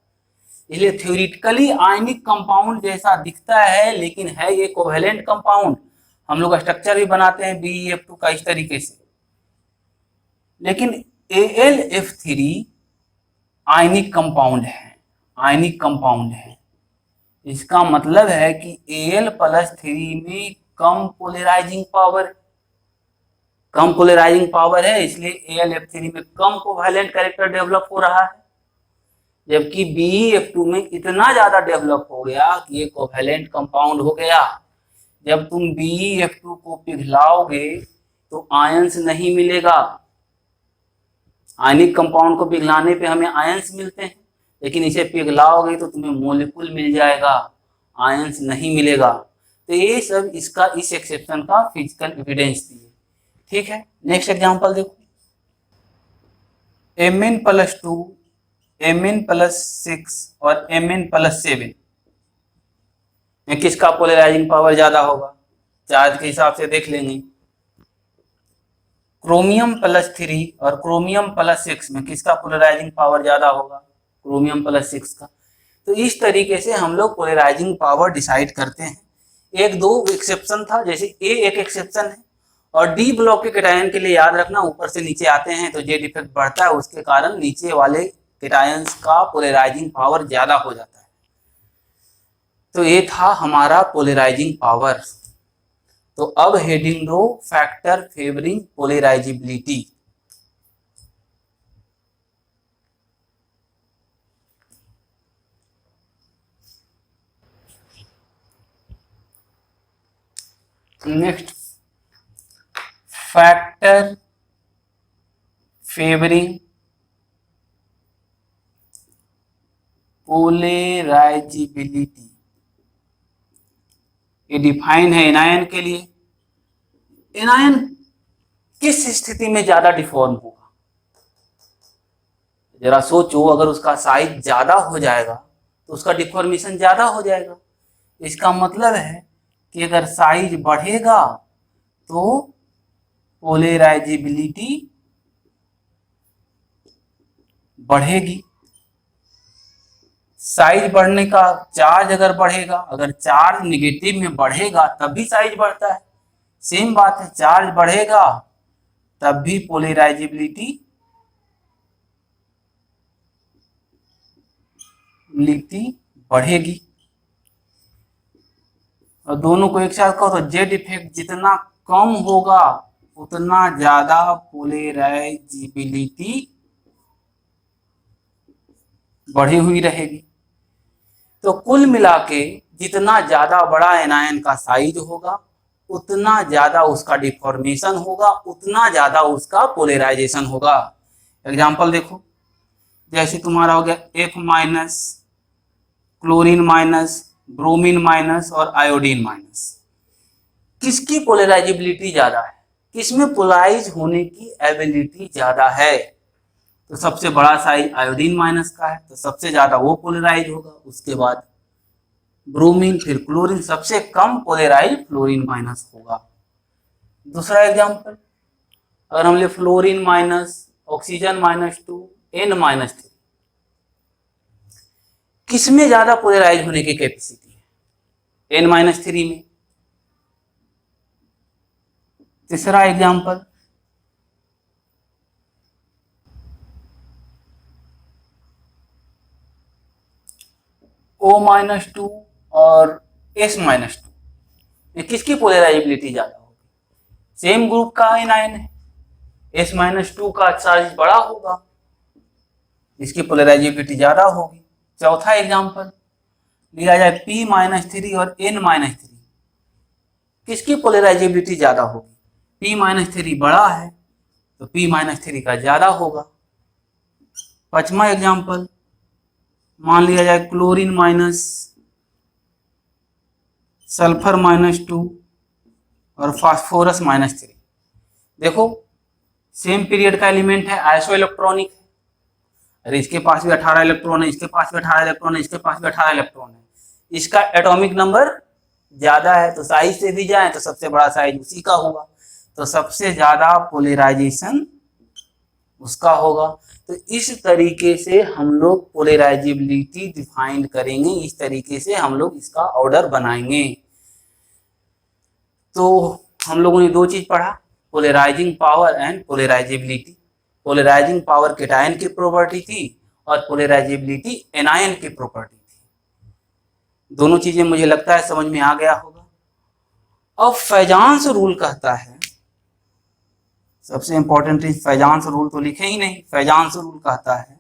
इसलिए थ्योरेटिकली आयनिक कंपाउंड जैसा दिखता है, लेकिन है ये कोवेलेंट कंपाउंड। हम लोग स्ट्रक्चर भी बनाते हैं BeF2 का इस तरीके से। लेकिन AlF3 आयनिक कंपाउंड है, आयनिक कंपाउंड है। इसका मतलब है कि Al+3 में कम पोलराइजिंग पावर है, इसलिए AlF3 में कम कोवेलेंट कैरेक्टर डेवलप हो रहा है, जबकि BeF2 में इतना ज्यादा डेवलप हो गया कि ये कोवेलेंट कंपाउंड हो गया। जब तुम BeF2 को पिघलाओगे तो आयंस नहीं मिलेगा। आयनिक कंपाउंड को पिघलाने पे हमें आयंस मिलते हैं, लेकिन इसे पिघलाओगे तो तुम्हें मोलिक्यूल मिल जाएगा, आयंस नहीं मिलेगा। तो ये सब इसका इस एक्सेप्शन का फिजिकल एविडेंस दिए। ठीक है, नेक्स्ट एग्जांपल देखो, Mn+2, Mn+6 और Mn+7 में किसका पोलराइजिंग पावर ज्यादा होगा? चार्ज के हिसाब से देख लेंगे। क्रोमियम+3 और क्रोमियम+6 में किसका पोलराइजिंग पावर ज्यादा होगा? क्रोमियम+6 का। तो इस तरीके से हम लोग पोलराइजिंग पावर डिसाइड करते हैं। एक दो एक्सेप्शन था, जैसे ए एक एक्सेप्शन है, और डी ब्लॉक के कैटायन के लिए याद रखना ऊपर से नीचे आते हैं तो जेड इफेक्ट बढ़ता है, उसके कारण नीचे वाले कैटायंस का पोलराइजिंग पावर ज्यादा हो जाता है। तो ये था हमारा पोलराइजिंग पावर। तो अब हेडिंग दो factor favouring polarisability. Next, factor favouring polarisability, ये डिफाइन है एनायन के लिए। एनायन किस स्थिति में ज्यादा डिफॉर्म होगा? जरा सोचो, अगर उसका साइज ज्यादा हो जाएगा तो उसका डिफॉर्मेशन ज्यादा हो जाएगा। इसका मतलब है कि अगर साइज बढ़ेगा तो पोलराइजिबिलिटी बढ़ेगी। साइज बढ़ने का, चार्ज अगर बढ़ेगा, अगर चार्ज निगेटिव में बढ़ेगा तब भी साइज बढ़ता है। सेम बात है, चार्ज बढ़ेगा तब भी पोलराइजिबिलिटी बढ़ेगी। और दोनों को एक साथ कहो तो जेड इफेक्ट जितना कम होगा उतना ज्यादा पोलराइजिबिलिटी बढ़ी हुई रहेगी। तो कुल मिला के जितना ज्यादा बड़ा एनायन का साइज होगा उतना ज्यादा उसका डिफॉर्मेशन होगा, उतना ज्यादा उसका पोलराइजेशन होगा। एग्जांपल देखो, जैसे तुम्हारा हो गया F minus, chlorine minus, bromine minus और आयोडीन माइनस। किसकी पोलराइजिबिलिटी ज्यादा है, किसमें पोलराइज होने की एबिलिटी ज्यादा है? तो सबसे बड़ा साइज आयोडीन माइनस का है, तो सबसे ज्यादा वो पोलराइज होगा। उसके बाद ब्रोमीन, फिर क्लोरीन, सबसे कम पोलराइज फ्लोरीन माइनस होगा। दूसरा एग्जांपल, अगर हम ले फ्लोरीन माइनस, ऑक्सीजन -2, N-3, किसमें ज्यादा पोलराइज होने की कैपेसिटी है? N-3 में। तीसरा एग्जांपल, O-2 और S-2, ये किसकी पोलराइजिबिलिटी ज्यादा होगी? सेम ग्रुप का एनायन है, S-2 का चार्ज बड़ा होगा, इसकी पोलराइजिबिलिटी ज्यादा होगी। चौथा एग्जांपल लिया जाए P-3 और N-3, किसकी पोलराइजिबिलिटी ज्यादा होगी? P-3 बड़ा है तो P-3 का ज्यादा होगा। पांचवा एग्जांपल मान लिया जाए क्लोरीन माइनस, सल्फर -2 और फास्फोरस -3। देखो सेम पीरियड का एलिमेंट है, आइसो इलेक्ट्रॉनिक है। अरे इसके पास भी 18 इलेक्ट्रॉन है, इसके पास भी 18 इलेक्ट्रॉन है, इसके पास भी 18 इलेक्ट्रॉन है। इसका एटॉमिक नंबर ज्यादा है, तो साइज से भी जाए तो सबसे बड़ा साइज उसी का होगा, तो सबसे ज्यादा पोलराइजेशन उसका होगा। तो इस तरीके से हम लोग पोलराइजिबिलिटी डिफाइन करेंगे, इस तरीके से हम लोग इसका ऑर्डर बनाएंगे। तो हम लोगों ने दो चीज पढ़ा, polarising power and polarisability. Polarising power cation की प्रॉपर्टी थी और पोलराइजिबिलिटी एनायन की प्रॉपर्टी थी। दोनों चीजें मुझे लगता है समझ में आ गया होगा। अब फैजान्स रूल कहता है, सबसे इंपॉर्टेंट चीज, फैजान्स रूल तो लिखे ही नहीं। फैजान्स रूल कहता है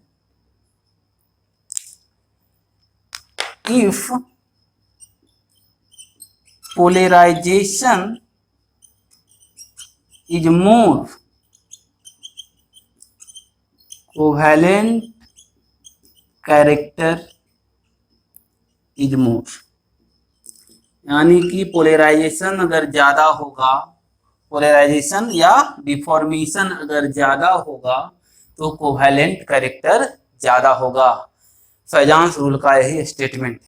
if polarisation is more covalent character is more, यानी कि पोलराइजेशन अगर ज्यादा होगा, पोलराइजेशन या डिफॉर्मेशन अगर ज्यादा होगा तो कोवैलेंट कैरेक्टर ज्यादा होगा। फैजान्स रूल का यही स्टेटमेंट है।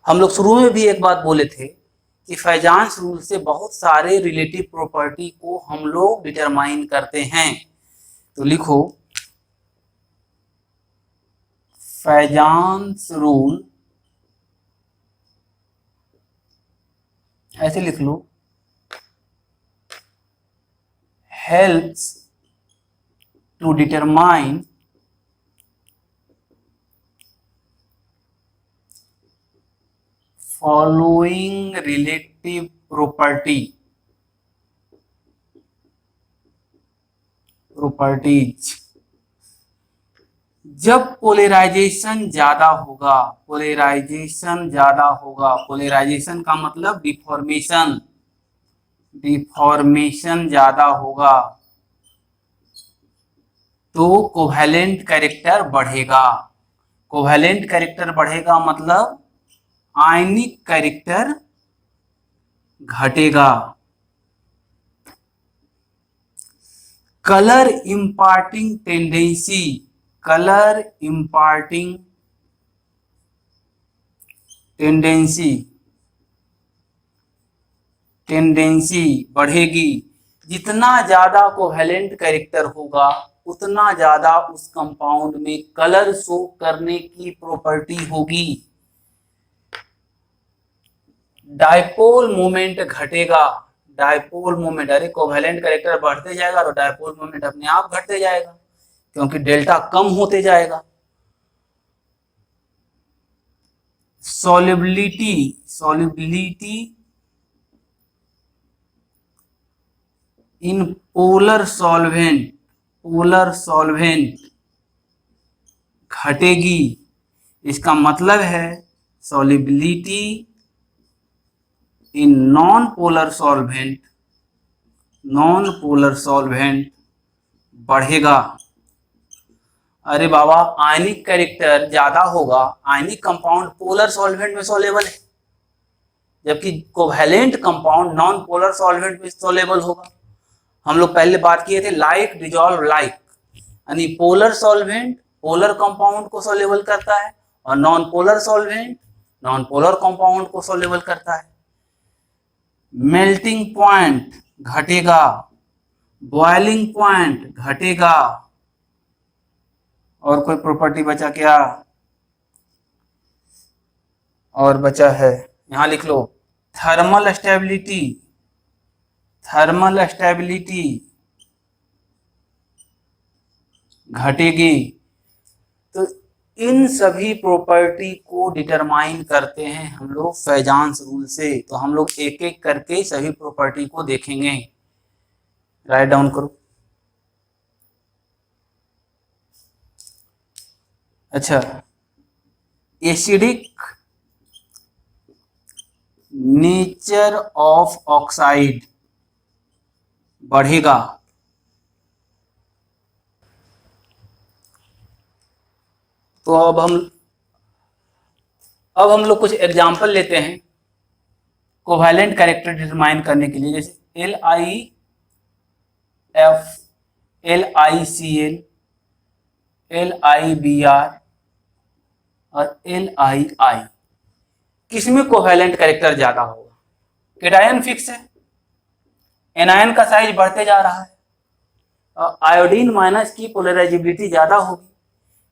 हम लोग शुरू में भी एक बात बोले थे कि फैजान्स रूल से बहुत सारे रिलेटिव प्रॉपर्टी को हम लोग डिटरमाइन करते हैं। तो लिखो फैजान्स रूल, ऐसे लिख लो, helps to determine following relative properties. जब पोलराइजेशन ज्यादा होगा, पोलराइजेशन ज्यादा होगा, पोलराइजेशन का मतलब डिफॉर्मेशन, डिफॉर्मेशन ज्यादा होगा तो कोवेलेंट कैरेक्टर बढ़ेगा। कोवेलेंट कैरेक्टर बढ़ेगा मतलब आयनिक कैरेक्टर घटेगा। Colour imparting tendency, colour imparting tendency, tendency बढ़ेगी। जितना ज्यादा कोवेलेंट कैरेक्टर होगा उतना ज्यादा उस कंपाउंड में कलर शो करने की प्रॉपर्टी होगी। डायपोल मोमेंट घटेगा, डायपोल मोमेंट, अरे कोवेलेंट कैरेक्टर बढ़ते जाएगा तो डायपोल मोमेंट अपने आप घटते जाएगा क्योंकि डेल्टा कम होते जाएगा। Solubility, solubility in polar solvent, polar solvent घटेगी। इसका मतलब है solubility in non polar solvent, non polar solvent बढ़ेगा। अरे बाबा आयनिक कैरेक्टर ज्यादा होगा, आयनिक कंपाउंड पोलर सॉल्वेंट में सॉल्युबल है जबकि covalent compound non polar solvent में सॉल्युबल होगा। हम लोग पहले बात किए थे लाइक डिजॉल्व लाइक, यानी पोलर सॉल्वेंट पोलर कंपाउंड को सॉल्युबल करता है और non polar solvent non polar compound को सॉल्युबल करता है। मेल्टिंग पॉइंट घटेगा, बॉइलिंग पॉइंट घटेगा। और कोई प्रॉपर्टी बचा क्या? और बचा है, यहां लिख लो थर्मल स्टेबिलिटी, थर्मल स्टेबिलिटी घटेगी। तो इन सभी प्रॉपर्टी को डिटरमाइन करते हैं हम लोग फैजान्स रूल से। तो हम लोग एक एक करके सभी प्रॉपर्टी को देखेंगे। राइट डाउन करो। अच्छा, एसिडिक नेचर ऑफ ऑक्साइड बढ़ेगा। तो अब हम लोग कुछ एग्जांपल लेते हैं कोवेलेंट कैरेक्टर डिटरमाइन करने के लिए, जैसे LiF, LiCl, LiBr और LiI। किसमें कोवेलेंट कैरेक्टर ज्यादा होगा? केटायन फिक्स है, एनायन का साइज बढ़ते जा रहा है, आयोडीन माइनस की पोलराइजेबिलिटी ज्यादा होगी।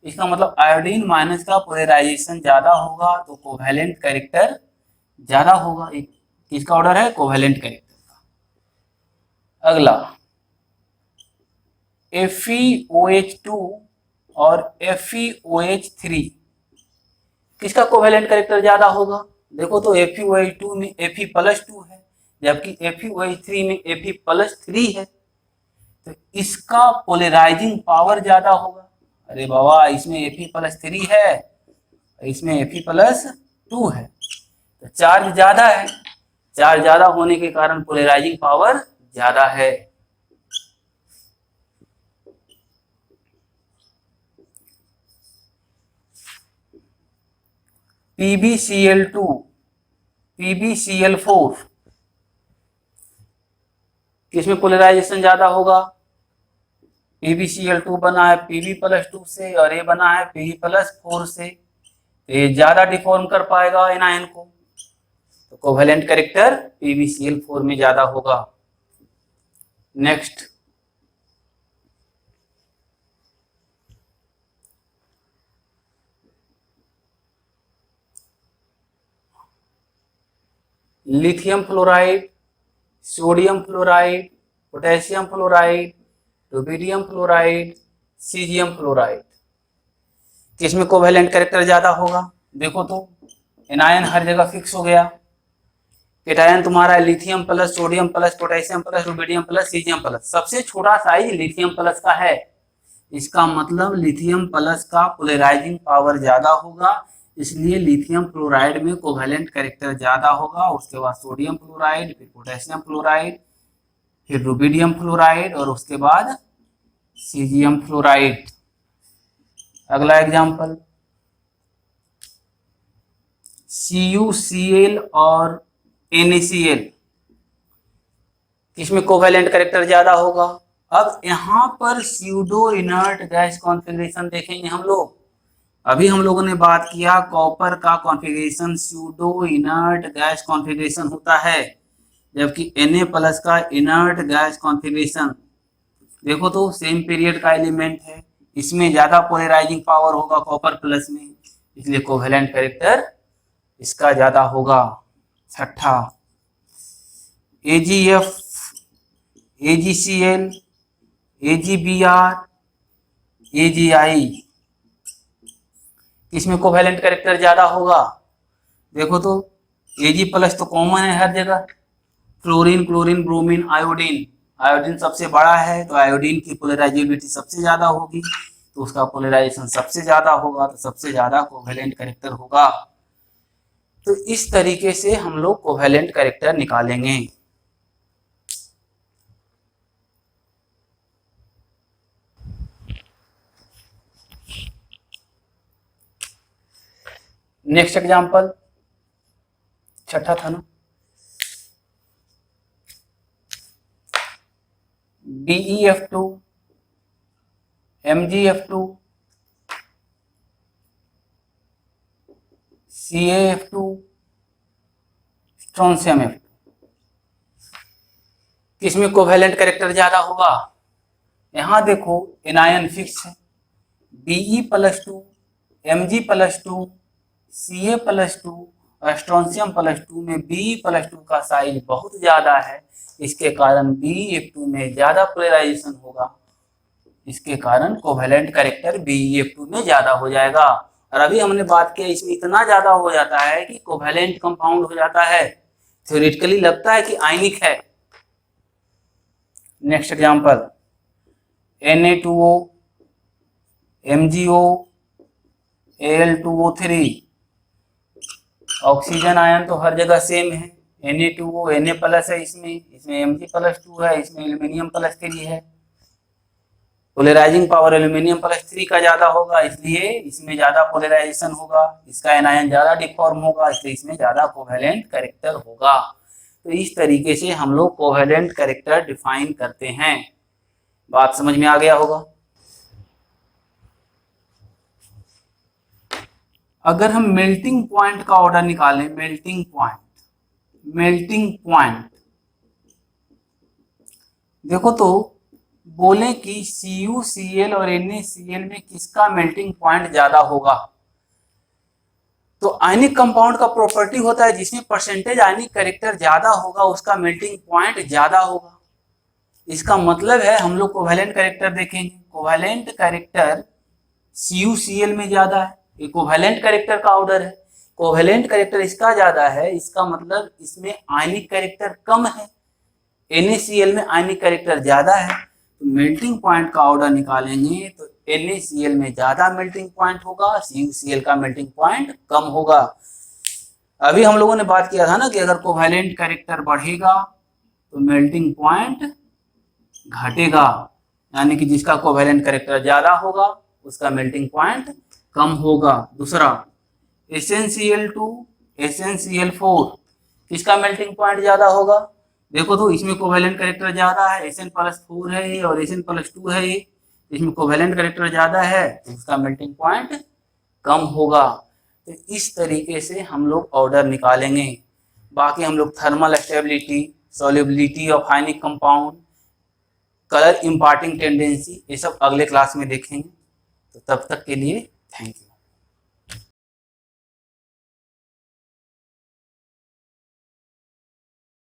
इसका मतलब आयोडीन माइनस का पोलराइजेशन ज्यादा होगा तो कोवेलेंट कैरेक्टर ज्यादा होगा। एक किसका ऑर्डर है? कोवेलेंट कैरेक्टर का। अगला FeOH2 और FeOH3, किसका कोवेलेंट कैरेक्टर ज्यादा होगा? देखो तो FeOH2 में Fe+2 है जबकि FeOH3 में Fe+3 है, तो इसका पोलराइजिंग पावर ज्यादा होगा। अरे बाबा इसमें Fe+3 है, इसमें Fe+2 है, तो चार्ज ज्यादा है, चार्ज ज्यादा होने के कारण पोलराइजिंग पावर ज्यादा है। PbCl2, PbCl4, किसमें पोलराइजेशन ज्यादा होगा? PbCl2 बना है Pb+2 से और ये बना है Pb+4 से, तो ये ज्यादा डिफॉर्म कर पाएगा एनायन को, तो कोवेलेंट कैरेक्टर PbCl4 में ज्यादा होगा। Next lithium fluoride, sodium fluoride, potassium fluoride, rubidium fluoride, caesium fluoride, किसमें कोवेलेंट कैरेक्टर ज्यादा होगा? देखो तो एनायन हर जगह फिक्स हो गया, केटायन तुम्हारा lithium plus, sodium plus, potassium plus, rubidium plus, caesium plus, सबसे छोटा साइज लिथियम प्लस का है। इसका मतलब लिथियम प्लस का पोलराइजिंग पावर ज्यादा होगा, इसलिए लिथियम फ्लोराइड में कोवेलेंट कैरेक्टर ज्यादा होगा। उसके बाद सोडियम फ्लोराइड, फिर पोटेशियम फ्लोराइड, फिर रुबिडियम फ्लोराइड और उसके बाद सीजियम फ्लोराइड। अगला एग्जांपल, CuCl और NaCl, किसमें कोवेलेंट कैरेक्टर ज्यादा होगा? अब यहाँ पर स्यूडो इनर्ट गैस कॉन्फ़िगरेशन देखेंगे हम लोग। अभी हम लोगों ने बात किया कॉपर का configuration pseudo inert gas configuration होता है, जबकि Na+ का इनर्ट गैस कॉन्फ़िगरेशन। देखो तो सेम पीरियड का एलिमेंट है, इसमें ज्यादा पोलराइजिंग पावर होगा कॉपर प्लस में, इसलिए कोवेलेंट कैरेक्टर इसका ज्यादा होगा। छठा, AgF, AgCl, AgBr, AgI, किसमें कोवेलेंट कैरेक्टर ज्यादा होगा? देखो तो Ag+ तो कॉमन है हर जगह, fluorine, chlorine, bromine, iodine, iodine सबसे बड़ा है तो आयोडीन की पोलराइजेबिलिटी सबसे ज्यादा होगी, तो उसका पोलराइजेशन सबसे ज्यादा होगा, तो सबसे ज्यादा कोवेलेंट कैरेक्टर होगा। तो इस तरीके से हम लोग कोवेलेंट कैरेक्टर निकालेंगे। नेक्स्ट एग्जांपल, छठा था ना, BeF2, MgF2, CaF2, strontium F2, किसमें कोवेलेंट कैरेक्टर ज्यादा होगा? यहां देखो एनायन फिक्स है, Be+2, Mg+2, Ca+2 और स्ट्रोंशियम+2 में Be+2 का साइज बहुत ज्यादा है, इसके कारण BeF2 में ज्यादा पोलराइजेशन होगा, इसके कारण कोवेलेंट कैरेक्टर BeF2 में ज्यादा हो जाएगा। और अभी हमने बात किया इसमें इतना ज्यादा हो जाता है कि कोवेलेंट कंपाउंड हो जाता है, थ्योरेटिकली लगता है कि आयनिक है। Next example, Na2O, MgO, Al2O3, oxygen ion तो हर जगह सेम है, Na2O Na+ है, इसमें Mg+2 है, इसमें एल्यूमिनियम+3 है, पोलराइजिंग पावर एल्यूमिनियम+3 का ज्यादा होगा, इसलिए इसमें ज्यादा पोलराइजेशन होगा, इसका एनायन ज्यादा डिफॉर्म होगा, इसलिए इसमें ज्यादा कोवेलेंट कैरेक्टर होगा। तो इस तरीके से हम लोग कोवेलेंट कैरेक्टर डिफाइन करते हैं। बात समझ में आ गया होगा। अगर हम मेल्टिंग पॉइंट का ऑर्डर निकालें, मेल्टिंग पॉइंट देखो तो बोले कि CuCl और NaCl में किसका मेल्टिंग पॉइंट ज्यादा होगा? तो आयनिक कंपाउंड का प्रॉपर्टी होता है जिसमें परसेंटेज आयनिक कैरेक्टर ज्यादा होगा उसका मेल्टिंग पॉइंट ज्यादा होगा। इसका मतलब है हम लोग कोवेलेंट कैरेक्टर देखेंगे, कोवेलेंट कैरेक्टर CuCl में ज्यादा है, ये कोवेलेंट कैरेक्टर का ऑर्डर है, कोवेलेंट कैरेक्टर इसका ज्यादा है, इसका मतलब इसमें आयनिक कैरेक्टर कम है, NaCl में आयनिक कैरेक्टर ज्यादा है, तो मेल्टिंग पॉइंट का ऑर्डर निकालेंगे तो NaCl में ज्यादा मेल्टिंग पॉइंट होगा, CuCl का मेल्टिंग पॉइंट कम होगा। अभी हम लोगों ने बात किया था ना कि अगर कोवेलेंट कैरेक्टर बढ़ेगा तो मेल्टिंग पॉइंट घटेगा, यानी कि जिसका कोवेलेंट कैरेक्टर ज्यादा होगा उसका मेल्टिंग पॉइंट कम होगा। दूसरा SnCl2, SnCl4, किसका मेल्टिंग पॉइंट ज्यादा होगा? देखो तो इसमें कोवेलेंट कैरेक्टर ज्यादा है, Sn+4 है ये और Sn+2 है ये, इसमें कोवेलेंट कैरेक्टर ज्यादा है तो उसका मेल्टिंग पॉइंट कम होगा। तो इस तरीके से हम लोग ऑर्डर निकालेंगे। बाकी हम लोग thermal stability, solubility of ionic compound, colour imparting tendency, ये सब अगले क्लास में देखेंगे। तो तब तक के लिए थैंक यू।